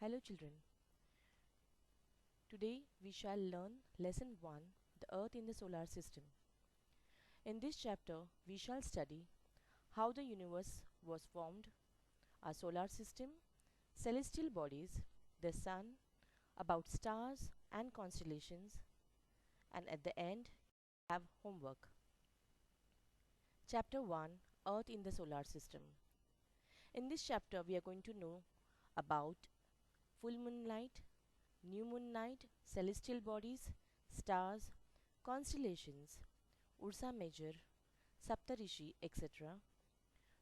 Hello children. Today we shall learn lesson 1, the earth in the solar system. In this chapter we shall study how the universe was formed, our solar system, celestial bodies, the sun, about stars and constellations, and at the end we have homework. Chapter 1, Earth in the solar system. In this chapter we are going to know about full moon night, new moon night, celestial bodies, stars, constellations, Ursa Major, Saptarishi, etc.,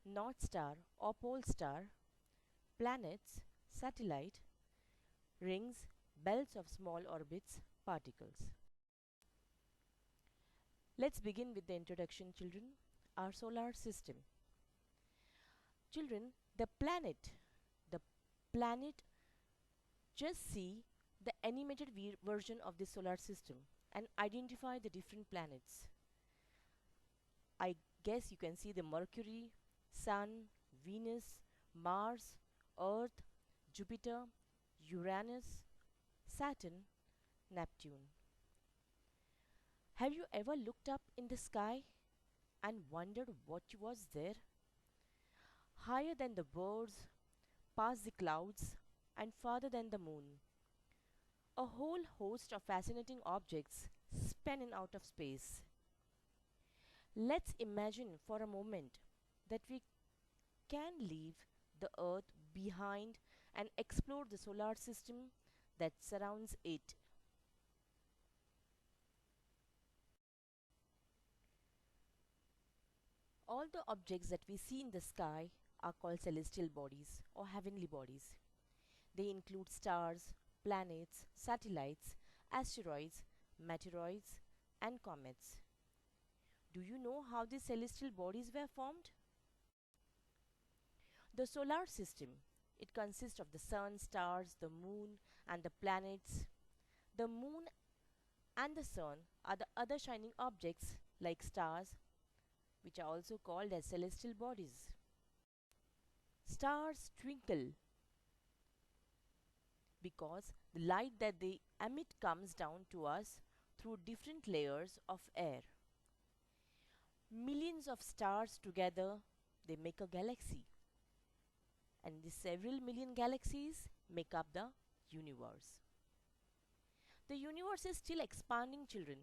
North Star or Pole Star, planets, satellite, rings, belts of small orbits, particles. Let's begin with the introduction, children. Our solar system. Children, the planet, just see the animated version of the solar system and identify the different planets. I guess you can see the Mercury, Sun, Venus, Mars, Earth, Jupiter, Uranus, Saturn, Neptune. Have you ever looked up in the sky and wondered what was there? Higher than the birds, past the clouds, and farther than the moon. A whole host of fascinating objects spun in out of space. Let's imagine for a moment that we can leave the Earth behind and explore the solar system that surrounds it. All the objects that we see in the sky are called celestial bodies or heavenly bodies. They include stars, planets, satellites, asteroids, meteoroids, and comets. Do you know how these celestial bodies were formed? The solar system. It consists of the sun, stars, the moon, and the planets. The moon and the sun are the other shining objects like stars, which are also called as celestial bodies. Stars twinkle because the light that they emit comes down to us through different layers of air. Millions of stars together, they make a galaxy. And the several million galaxies make up the universe. The universe is still expanding, children,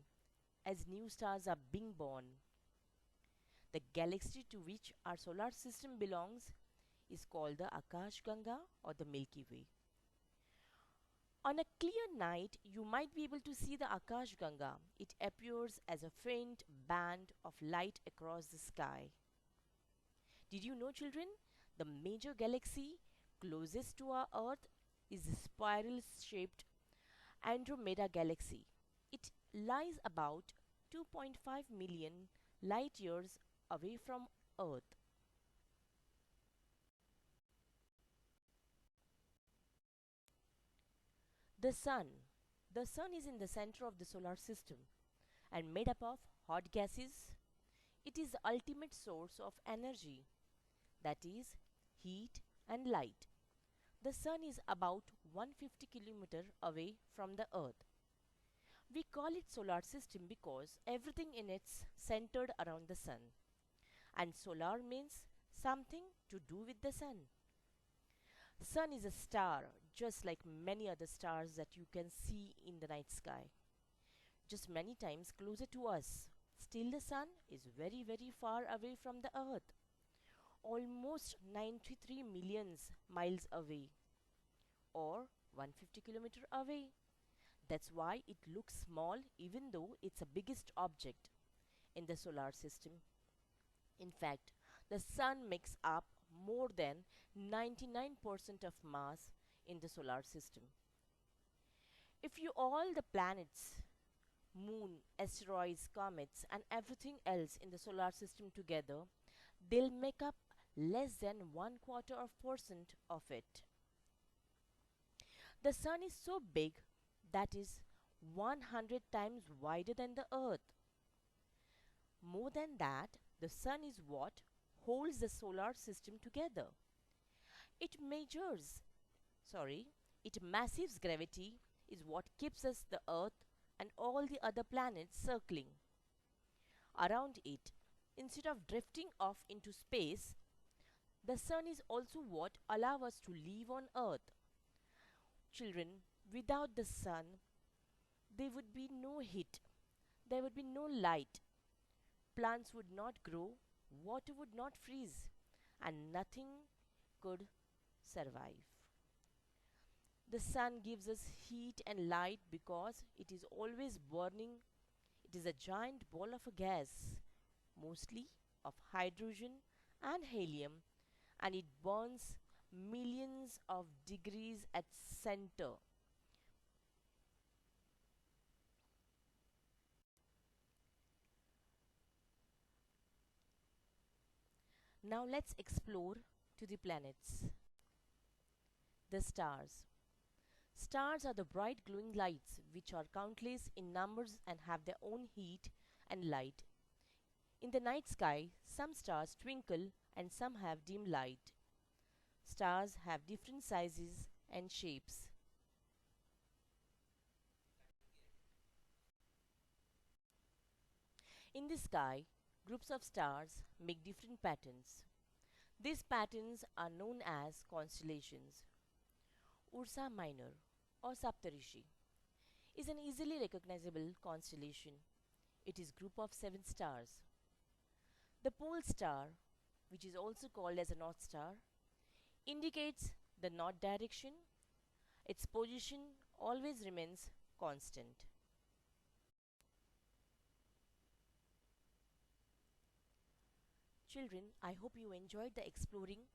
as new stars are being born. The galaxy to which our solar system belongs is called the Akash Ganga or the Milky Way. On a clear night, you might be able to see the Akash Ganga. It appears as a faint band of light across the sky. Did you know, children, the major galaxy closest to our Earth is the spiral-shaped Andromeda Galaxy. It lies about 2.5 million light years away from Earth. The Sun. The Sun is in the center of the solar system and made up of hot gases. It is the ultimate source of energy, that is, heat and light. The Sun is about 150 km away from the Earth. We call it solar system because everything in it's centered around the Sun. And solar means something to do with the Sun. Sun is a star, just like many other stars that you can see in the night sky, just many times closer to us. Still, the Sun is very, very far away from the Earth, almost 93 million miles away, or 150 km away. That's why it looks small even though it's the biggest object in the solar system. In fact, the Sun makes up more than 99% of mass in the solar system. If you all the planets, moon, asteroids, comets, and everything else in the solar system together, they'll make up less than 1/4 of percent of it. The Sun is so big that is 100 times wider than the Earth. More than that, the Sun is what holds the solar system together. It measures, sorry, Its massive gravity is what keeps us the Earth and all the other planets circling around it. Instead of drifting off into space, the sun is also what allows us to live on Earth. Children, without the sun, there would be no heat, there would be no light, plants would not grow, water would not freeze, and nothing could survive. The sun gives us heat and light because it is always burning. It is a giant ball of a gas, mostly of hydrogen and helium, and it burns millions of degrees at center. Now let's explore to the planets. The stars. Stars are the bright glowing lights which are countless in numbers and have their own heat and light. In the night sky, some stars twinkle and some have dim light. Stars have different sizes and shapes. In the sky, groups of stars make different patterns. These patterns are known as constellations. Ursa Minor or Saptarishi is an easily recognizable constellation. It is group of 7 stars. The pole star, which is also called as a north star, indicates the north direction. Its position always remains constant. Children, I hope you enjoyed the exploring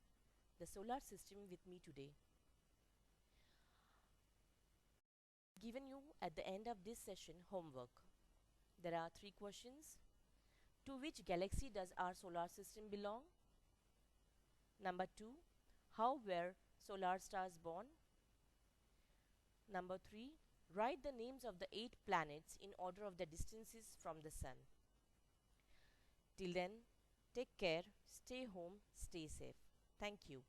the solar system with me today. Given you at the end of this session homework. There are 3 questions. To which galaxy does our solar system belong? Number 2. How were solar stars born? Number 3. Write the names of the 8 planets in order of their distances from the sun. Till then, take care, stay home, stay safe. Thank you.